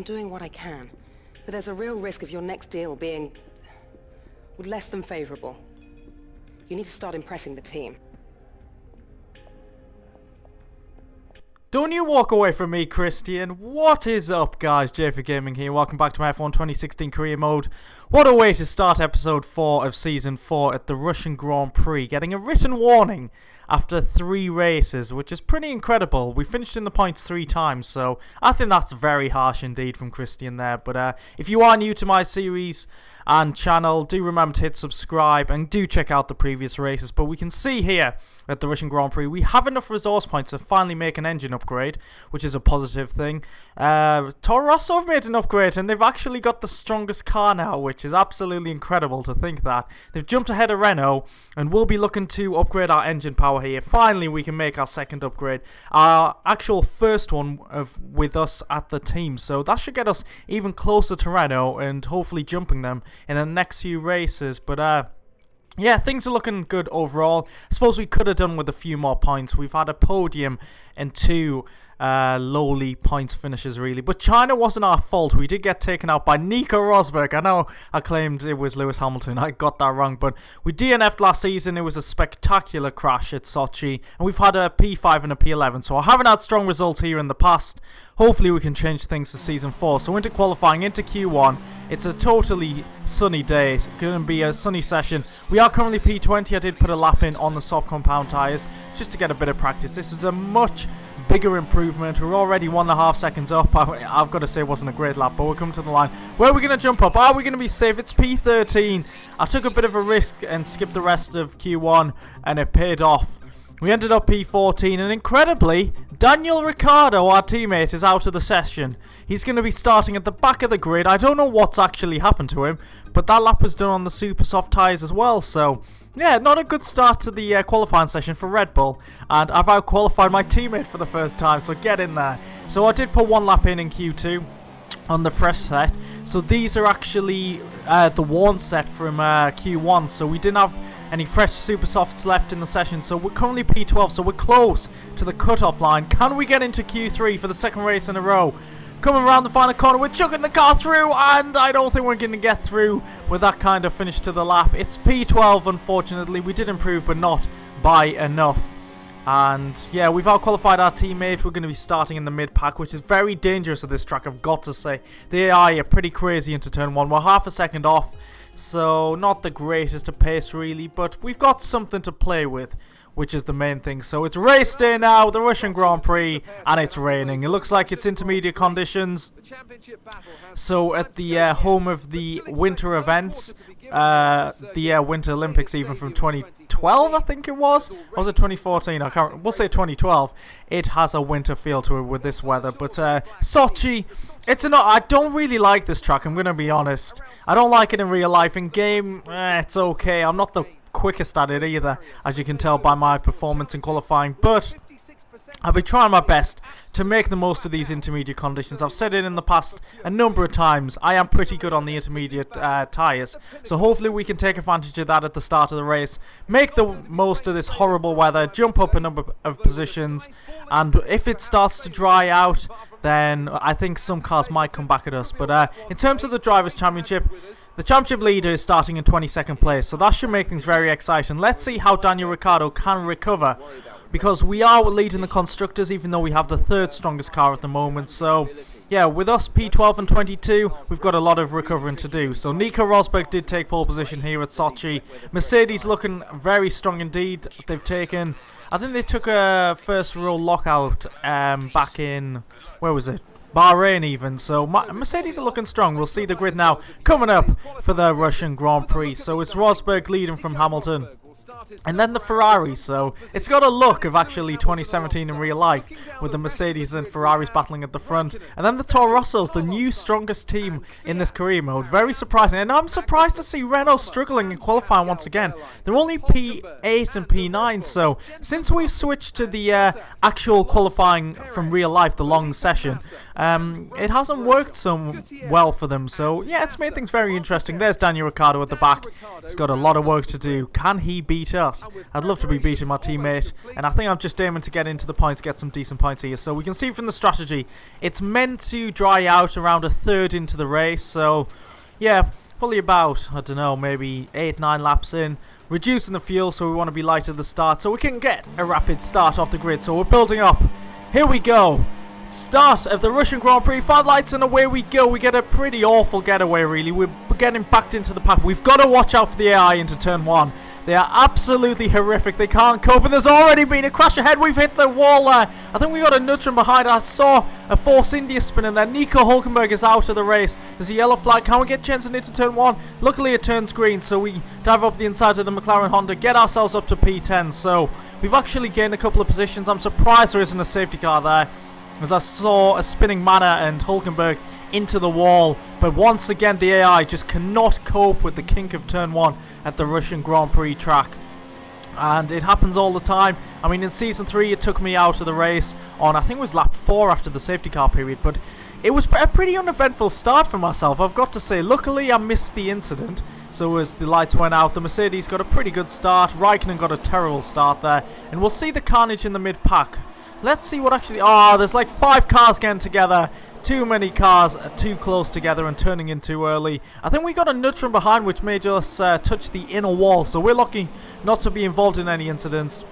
doing what I can. But there's a real risk of your next deal being... less than favorable. You need to start impressing the team. Don't you walk away from me, Christian. What is up, guys? JayFerGaming here. Welcome back to my F1 2016 career mode. What a way to start episode 4 of season 4 at the Russian Grand Prix. Getting a written warning after 3 races, which is pretty incredible. We finished in the points 3 times, so I think that's very harsh indeed from Christian there. But if you are new to my series and channel, do remember to hit subscribe and do check out the previous races. But we can see here at the Russian Grand Prix, we have enough resource points to finally make an engine upgrade, which is a positive thing. Toro Rosso have made an upgrade, and they've actually got the strongest car now, which is absolutely incredible to think that. They've jumped ahead of Renault, and we'll be looking to upgrade our engine power here. Finally, we can make our second upgrade, our actual first one with us at the team. So that should get us even closer to Renault, and hopefully jumping them in the next few races. But yeah, things are looking good overall. I suppose we could have done with a few more points. We've had a podium and 2 lowly points finishes, really. But China wasn't our fault. We did get taken out by Nico Rosberg. I know I claimed it was Lewis Hamilton. I got that wrong. But we DNF'd last season. It was a spectacular crash at Sochi. And we've had a P5 and a P11. So I haven't had strong results here in the past. Hopefully we can change things for season 4. So into qualifying, into Q1. It's a totally sunny day. It's going to be a sunny session. We are currently P20. I did put a lap in on the soft compound tyres just to get a bit of practice. This is a much bigger improvement. We're already 1.5 seconds up. I've got to say it wasn't a great lap, but we'll come to the line. Where are we going to jump up? Are we going to be safe? It's P13. I took a bit of a risk and skipped the rest of Q1, and it paid off. We ended up P14, and incredibly, Daniel Ricciardo, our teammate, is out of the session. He's going to be starting at the back of the grid. I don't know what's actually happened to him, but that lap was done on the super soft tyres as well, so yeah, not a good start to the qualifying session for Red Bull, and I've out-qualified my teammate for the first time, so get in there. So I did put 1 lap in Q2 on the fresh set, so these are actually the worn set from Q1, so we didn't have any fresh super softs left in the session, so we're currently P12, so we're close to the cutoff line. Can we get into Q3 for the second race in a row? Coming around the final corner, we're chucking the car through, and I don't think we're going to get through with that kind of finish to the lap. It's P12, unfortunately. We did improve, but not by enough. And yeah, we've out-qualified our teammate. We're going to be starting in the mid-pack, which is very dangerous at this track, I've got to say. The AI are pretty crazy into turn 1. We're half a second off, so not the greatest of pace, really, but we've got something to play with, which is the main thing. So it's race day now, the Russian Grand Prix, and it's raining. It looks like it's intermediate conditions. So at the home of the winter events, the Winter Olympics, even from 2012, I think it was. Or was it 2014? I can't. We'll say 2012. It has a winter feel to it with this weather. But Sochi, I don't really like this track, I'm going to be honest. I don't like it in real life. In game, it's okay. I'm not the quickest at it either, as you can tell by my performance in qualifying, but I'll be trying my best to make the most of these intermediate conditions. I've said it in the past a number of times, I am pretty good on the intermediate tyres, so hopefully we can take advantage of that at the start of the race, make the most of this horrible weather, jump up a number of positions, and if it starts to dry out, then I think some cars might come back at us. But in terms of the Drivers' Championship, the championship leader is starting in 22nd place, so that should make things very exciting. Let's see how Daniel Ricciardo can recover, because we are leading the constructors, even though we have the 3rd strongest car at the moment. So yeah, with us P12 and 22, we've got a lot of recovering to do. So Nico Rosberg did take pole position here at Sochi. Mercedes looking very strong indeed. I think they took a first row lockout back in, where was it? Bahrain even, so Mercedes are looking strong. We'll see the grid now coming up for the Russian Grand Prix. So it's Rosberg leading from Hamilton, and then the Ferrari. So it's got a look of actually 2017 in real life, with the Mercedes and Ferraris battling at the front, and then the Toro Rossos, the new strongest team in this career mode. Very surprising, and I'm surprised to see Renault struggling in qualifying once again. They're only P8 and P9, so since we've switched to the actual qualifying from real life, the long session, it hasn't worked so well for them. So yeah, it's made things very interesting. There's Daniel Ricciardo at the back. He's got a lot of work to do. Can he beat us. I'd love to be beating my teammate, and I think I'm just aiming to get into the points, get some decent points here. So we can see from the strategy, it's meant to dry out around a third into the race. So yeah, probably about, I don't know, maybe 8-9 laps in, reducing the fuel, so we want to be light at the start so we can get a rapid start off the grid. So we're building up. Here we go. Start of the Russian Grand Prix. 5 lights and away we go. We get a pretty awful getaway, really. We're getting backed into the pack. We've got to watch out for the AI into turn 1. They are absolutely horrific. They can't cope, and there's already been a crash ahead. We've hit the wall there. I think we got a nudge from behind. I saw a Force India spin in there. Nico Hulkenberg is out of the race. There's a yellow flag. Can we get Jensen into turn 1? Luckily it turns green, so we dive up the inside of the McLaren Honda, get ourselves up to P10. So we've actually gained a couple of positions. I'm surprised there isn't a safety car there, as I saw a spinning Manor and Hulkenberg into the wall. But once again, the AI just cannot cope with the kink of turn 1 at the Russian Grand Prix track. And it happens all the time. I mean, in Season 3, it took me out of the race on, I think it was lap 4 after the safety car period. But it was a pretty uneventful start for myself, I've got to say. Luckily, I missed the incident. So as the lights went out, the Mercedes got a pretty good start. Raikkonen got a terrible start there. And we'll see the carnage in the mid-pack. Let's see what actually... Oh, there's like 5 cars getting together. Too many cars are too close together and turning in too early. I think we got a nudge from behind which made us touch the inner wall. So we're lucky not to be involved in any incidents.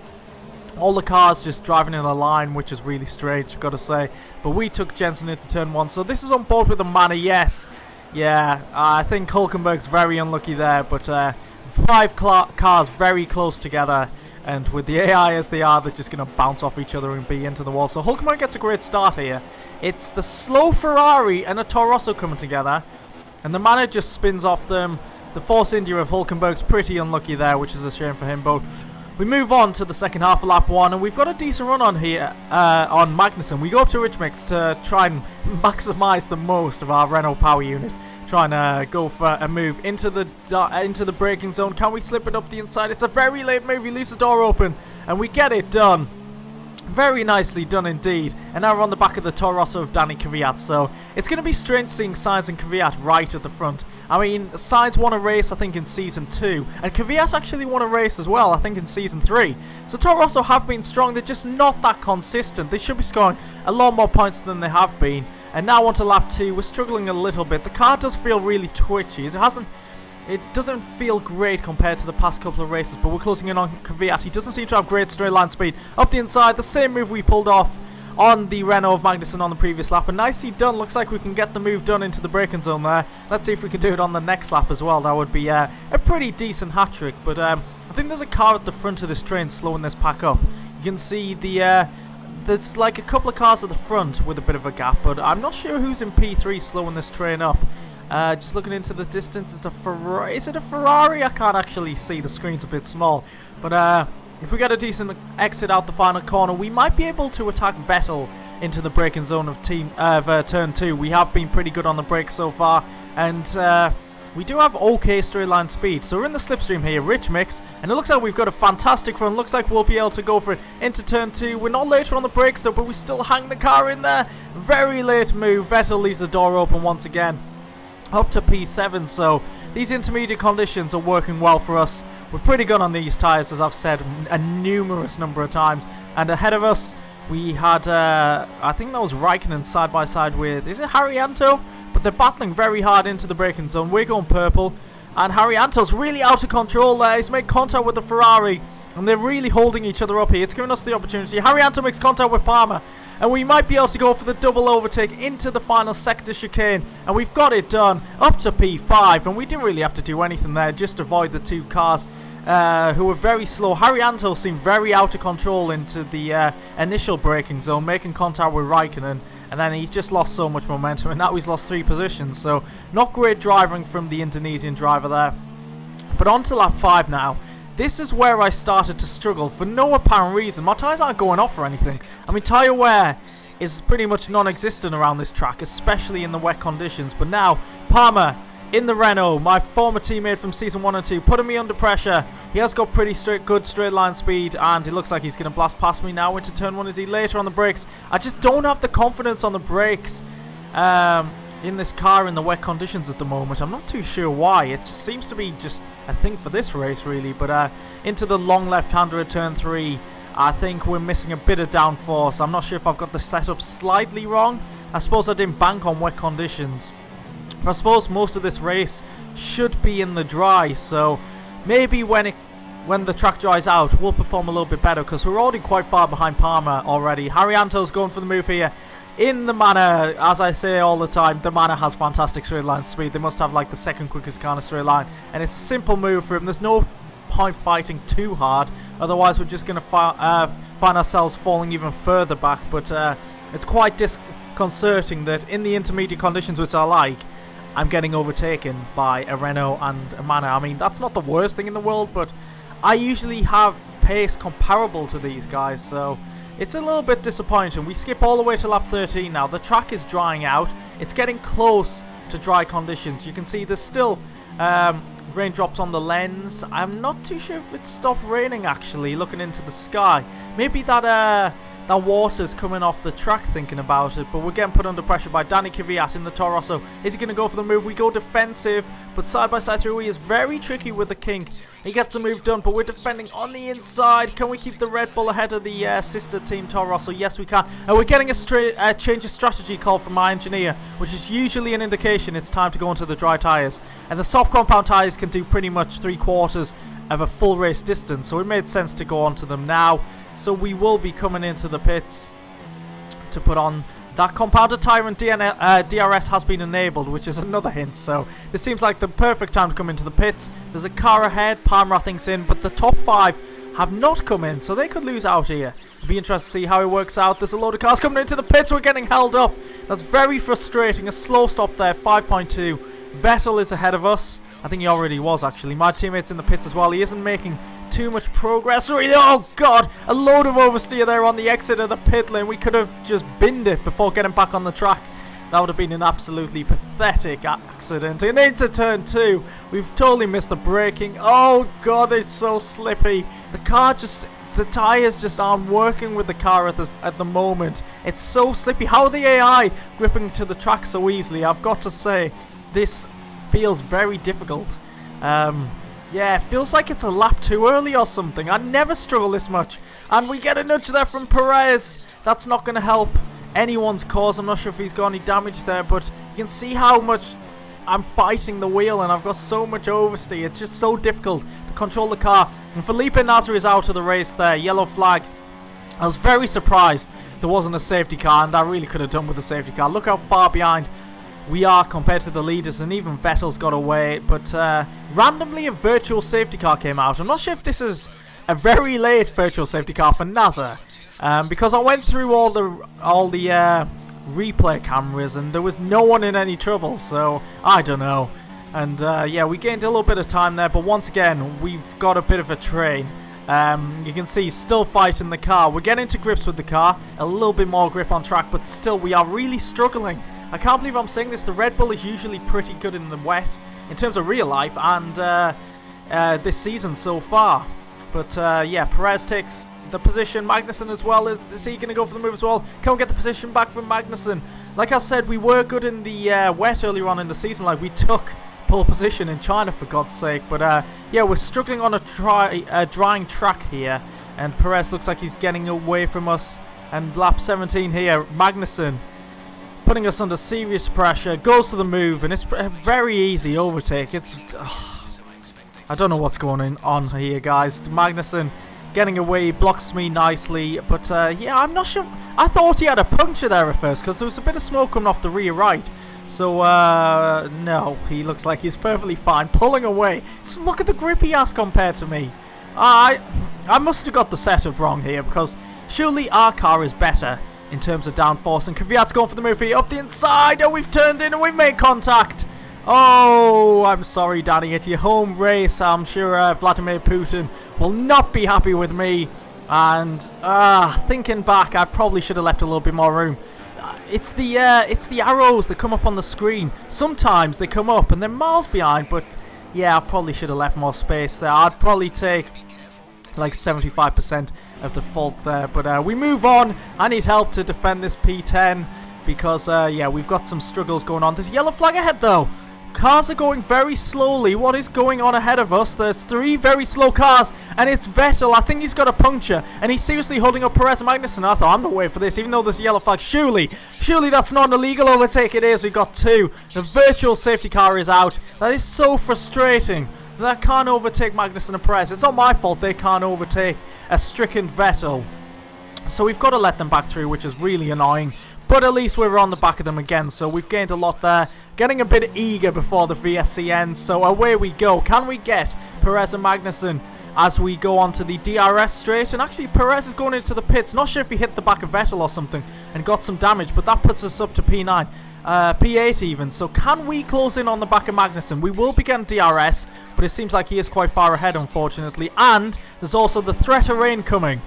All the cars just driving in a line, which is really strange, got to say. But we took Jensen into turn 1. So this is on board with the Manor, yes. Yeah, I think Hulkenberg's very unlucky there. But 5 cars very close together. And with the AI as they are, they're just going to bounce off each other and be into the wall. So Hulkenberg gets a great start here. It's the slow Ferrari and a Toro Rosso coming together. And the Manor just spins off them. The Force India of Hulkenberg's pretty unlucky there, which is a shame for him. But we move on to the second half of lap 1. And we've got a decent run on here on Magnussen. We go up to Richmix to try and maximise the most of our Renault power unit. Trying to go for a move into the braking zone. Can we slip it up the inside? It's a very late move. He leaves the door open and we get it done. Very nicely done indeed. And now we're on the back of the Toro Rosso of Danny Kvyat. So it's going to be strange seeing Sainz and Kvyat right at the front. I mean, Sainz won a race, I think, in Season 2. And Kvyat actually won a race as well, I think, in Season 3. So Toro Rosso have been strong. They're just not that consistent. They should be scoring a lot more points than they have been. And now onto lap 2, we're struggling a little bit. The car does feel really twitchy. It doesn't feel great compared to the past couple of races, but we're closing in on Kvyat. He doesn't seem to have great straight line speed. Up the inside, the same move we pulled off on the Renault of Magnussen on the previous lap. And nicely done. Looks like we can get the move done into the braking zone there. Let's see if we can do it on the next lap as well. That would be a pretty decent hat-trick. But I think there's a car at the front of this train slowing this pack up. You can see there's like a couple of cars at the front with a bit of a gap, but I'm not sure who's in P3 slowing this train up. Just looking into the distance, it's a Ferrari. Is it a Ferrari? I can't actually see. The screen's a bit small. But if we get a decent exit out the final corner, we might be able to attack Vettel into the braking zone of turn 2. We have been pretty good on the brakes so far, and we do have okay straight line speed. So we're in the slipstream here, Rich Mix, and it looks like we've got a fantastic run. Looks like we'll be able to go for it into turn 2. We're not later on the brakes though, but we still hang the car in there. Very late move. Vettel leaves the door open once again. Up to P7, so these intermediate conditions are working well for us. We're pretty good on these tyres, as I've said a numerous number of times. And ahead of us, we had, I think that was Raikkonen side by side with, is it Haryanto? But they're battling very hard into the braking zone. We're going purple, and Haryanto's really out of control there. He's made contact with the Ferrari, and they're really holding each other up here. It's giving us the opportunity. Haryanto makes contact with Palmer, and we might be able to go for the double overtake into the final sector chicane, and we've got it done up to P5, and we didn't really have to do anything there, just avoid the 2 cars who were very slow. Haryanto seemed very out of control into the initial braking zone, making contact with Raikkonen, and then he's just lost so much momentum, and now he's lost 3 positions. So not great driving from the Indonesian driver there. But on to lap 5 now. This is where I started to struggle for no apparent reason. My tyres aren't going off or anything. I mean, tyre wear is pretty much non-existent around this track, especially in the wet conditions. But now, Palmer in the Renault, my former teammate from Season 1 and 2, putting me under pressure. He has got pretty good straight line speed, and it looks like he's going to blast past me now into turn 1. Is he later on the brakes? I just don't have the confidence on the brakes. in this car in the wet conditions at the moment. I'm not too sure why. It seems to be just a thing for this race really. But into the long left-hander at turn 3, I think we're missing a bit of downforce. I'm not sure if I've got the setup slightly wrong. I suppose I didn't bank on wet conditions. But I suppose most of this race should be in the dry, so maybe when the track dries out, we'll perform a little bit better, because we're already quite far behind Palmer already. Haryanto's going for the move here. In the Manor, as I say all the time, the Manor has fantastic straight line speed. They must have like the second quickest kind of straight line, and it's a simple move for him. There's no point fighting too hard, otherwise we're just going to find ourselves falling even further back. But it's quite disconcerting that in the intermediate conditions, which I like, I'm getting overtaken by a Renault and a Manor. I mean, that's not the worst thing in the world, but I usually have pace comparable to these guys, so it's a little bit disappointing. We skip all the way to lap 13 now. The track is drying out. It's getting close to dry conditions. You can see there's still raindrops on the lens. I'm not too sure if it stopped raining actually, looking into the sky. Maybe that water's coming off the track, thinking about it. But we're getting put under pressure by Danny Kvyat in the Toro Rosso. Is he going to go for the move? We go defensive, but side by side through, he is very tricky with the kink. He gets the move done, but we're defending on the inside. Can we keep the Red Bull ahead of the sister team Toro Rosso? Yes, we can. And we're getting a change of strategy call from my engineer, which is usually an indication it's time to go into the dry tyres. And the soft compound tyres can do pretty much 3/4 of a full race distance, so it made sense to go onto them now. So we will be coming into the pits to put on that compounded tyre, and DRS has been enabled, which is another hint. So this seems like the perfect time to come into the pits. There's a car ahead, Palmer I think's in, but the top 5 have not come in, so they could lose out here. It'll be interesting to see how it works out. There's a load of cars coming into the pits. We're getting held up. That's very frustrating. A slow stop there, 5.2. Vettel is ahead of us. I think he already was actually. My teammate's in the pits as well. He isn't making too much progress. Oh god, a load of oversteer there on the exit of the pit lane. We could have just binned it before getting back on the track. That would have been an absolutely pathetic accident. And into turn 2, we've totally missed the braking. Oh god, it's so slippy. The tyres just aren't working with the car at the moment. It's so slippy. How are the AI gripping to the track so easily? I've got to say, this feels very difficult. Yeah, it feels like it's a lap too early or something. I never struggle this much. And we get a nudge there from Perez. That's not going to help anyone's cause. I'm not sure if he's got any damage there, but you can see how much I'm fighting the wheel, and I've got so much oversteer. It's just so difficult to control the car. And Felipe Nasr is out of the race there. Yellow flag. I was very surprised there wasn't a safety car, and I really could have done with a safety car. Look how far behind we are compared to the leaders, and even Vettel's got away. But randomly a virtual safety car came out. I'm not sure if this is a very late virtual safety car for NASA, because I went through all the replay cameras and there was no one in any trouble, so I don't know. And yeah, we gained a little bit of time there, but once again we've got a bit of a train. You can see still fighting the car. We're getting to grips with the car, a little bit more grip on track, but still we are really struggling. I can't believe I'm saying this. The Red Bull is usually pretty good in the wet in terms of real life and this season so far. But yeah, Perez takes the position. Magnussen as well. Is he going to go for the move as well? Can we get the position back from Magnussen? Like I said, we were good in the wet earlier on in the season. Like we took pole position in China for God's sake. But yeah, we're struggling on a drying track here. And Perez looks like he's getting away from us. And lap 17 here, Magnussen putting us under serious pressure, goes to the move, and it's a very easy overtake. It's I don't know what's going on here, guys. Magnussen getting away, blocks me nicely, but yeah, I'm not sure. I thought he had a puncture there at first because there was a bit of smoke coming off the rear right. So no, he looks like he's perfectly fine, pulling away. So look at the grip he has compared to me. I must have got the setup wrong here, because surely our car is better in terms of downforce, and Kvyat's going for the move here up the inside. Oh, we've turned in and we've made contact. Oh, I'm sorry, Danny. At your home race, I'm sure Vladimir Putin will not be happy with me. And thinking back, I probably should have left a little bit more room. It's the arrows that come up on the screen. Sometimes they come up and they're miles behind, but yeah, I probably should have left more space there. I'd probably take like 75% of the fault there, but we move on. I need help to defend this P10. because, yeah, we've got some struggles going on. There's a yellow flag ahead, though. Cars are going very slowly. What is going on ahead of us? There's 3 very slow cars, and it's Vettel. I think he's got a puncture, and he's seriously holding up Perez and Magnussen. I thought, I'm not waiting for this, even though there's a yellow flag. Surely that's not an illegal overtake. It is. We've got 2. The virtual safety car is out. That is so frustrating that I can't overtake Magnussen and Perez. It's not my fault they can't overtake a stricken Vettel. So we've got to let them back through, which is really annoying. But at least we're on the back of them again, so we've gained a lot there. Getting a bit eager before the VSC ends, so away we go. Can we get Perez and Magnussen as we go onto the DRS straight? And actually, Perez is going into the pits. Not sure if he hit the back of Vettel or something and got some damage, but that puts us up to P9. P8 even. So can we close in on the back of Magnussen? We will be getting DRS, but it seems like he is quite far ahead, unfortunately. And there's also the threat of rain coming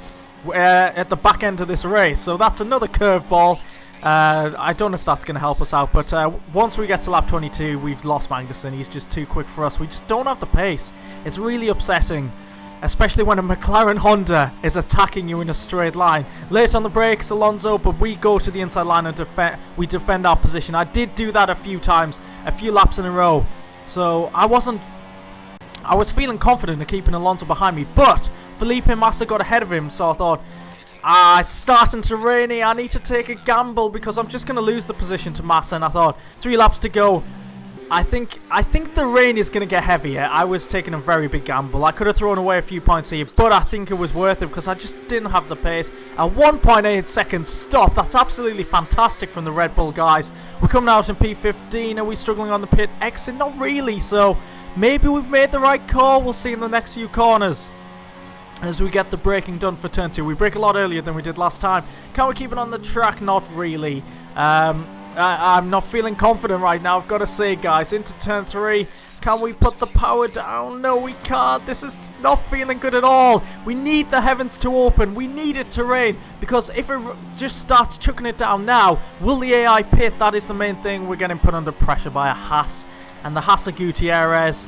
at the back end of this race, so that's another curveball. I don't know if that's going to help us out, but once we get to lap 22, we've lost Magnussen. He's just too quick for us. We just don't have the pace. It's really upsetting, especially when a McLaren Honda is attacking you in a straight line. Late on the brakes, Alonso, but we go to the inside line and we defend our position. I did do that a few times, a few laps in a row, so I was feeling confident in keeping Alonso behind me, but Felipe Massa got ahead of him, so I thought, it's starting to rain here. I need to take a gamble because I'm just going to lose the position to Massa. And I thought, 3 laps to go. I think the rain is going to get heavier. I was taking a very big gamble. I could have thrown away a few points here, but I think it was worth it because I just didn't have the pace. A 1.8 second stop. That's absolutely fantastic from the Red Bull guys. We're coming out in P15. Are we struggling on the pit exit? Not really. So maybe we've made the right call. We'll see in the next few corners as we get the braking done for turn 2. We brake a lot earlier than we did last time. Can we keep it on the track? Not really. I'm not feeling confident right now, I've got to say, guys. Into turn 3. Can we put the power down? No, we can't. This is not feeling good at all. We need the heavens to open. We need it to rain, because if it just starts chucking it down now, will the AI pit? That is the main thing. We're getting put under pressure by a Haas, and the Haas of Gutierrez.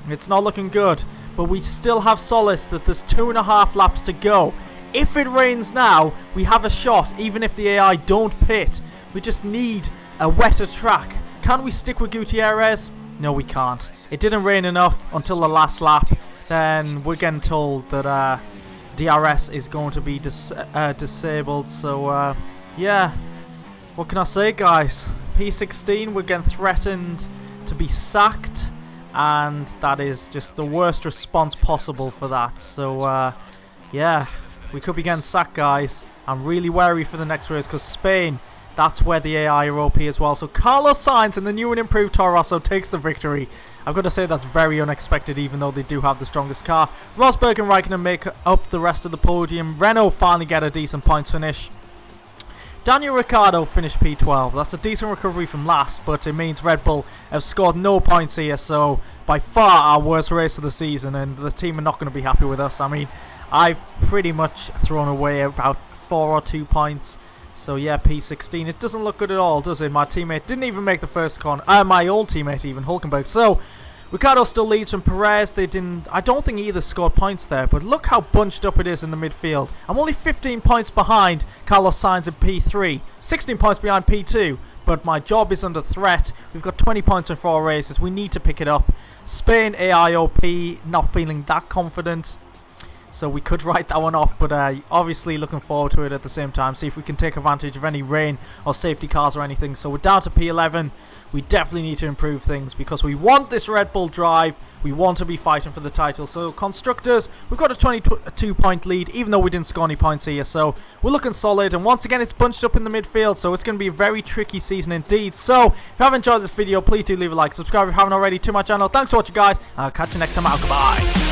It's not looking good. But we still have solace that there's 2.5 laps to go. If it rains now, we have a shot, even if the AI don't pit. We just need a wetter track. Can we stick with Gutierrez? No, we can't. It didn't rain enough until the last lap. Then we're getting told that DRS is going to be disabled. So, yeah. What can I say, guys? P16, we're getting threatened to be sacked. And that is just the worst response possible for that. So, yeah, we could be getting sacked, guys. I'm really wary for the next race because Spain, that's where the AI are OP as well. So Carlos Sainz in the new and improved Toro Rosso takes the victory. I've got to say that's very unexpected, even though they do have the strongest car. Rosberg and Raikkonen make up the rest of the podium. Renault finally get a decent points finish. Daniel Ricciardo finished P12. That's a decent recovery from last, but it means Red Bull have scored no points here, so by far our worst race of the season, and the team are not going to be happy with us. I mean, I've pretty much thrown away about 4 or 2 points, so yeah, P16. It doesn't look good at all, does it? My teammate didn't even make the first corner. My old teammate even, Hulkenberg. So Ricciardo still leads from Perez. I don't think either scored points there, but look how bunched up it is in the midfield. I'm only 15 points behind Carlos Sainz in P3, 16 points behind P2, but my job is under threat. We've got 20 points in 4 races. We need to pick it up. Spain, AIOP, not feeling that confident, so we could write that one off, but obviously looking forward to it at the same time. See if we can take advantage of any rain or safety cars or anything. So we're down to P11. We definitely need to improve things because we want this Red Bull drive. We want to be fighting for the title. So constructors, we've got a 22-point lead, even though we didn't score any points here. So we're looking solid, and once again it's bunched up in the midfield, so it's going to be a very tricky season indeed. So if you have enjoyed this video, please do leave a like, subscribe if you haven't already to my channel. Thanks for watching, guys, and I'll catch you next time out. Goodbye.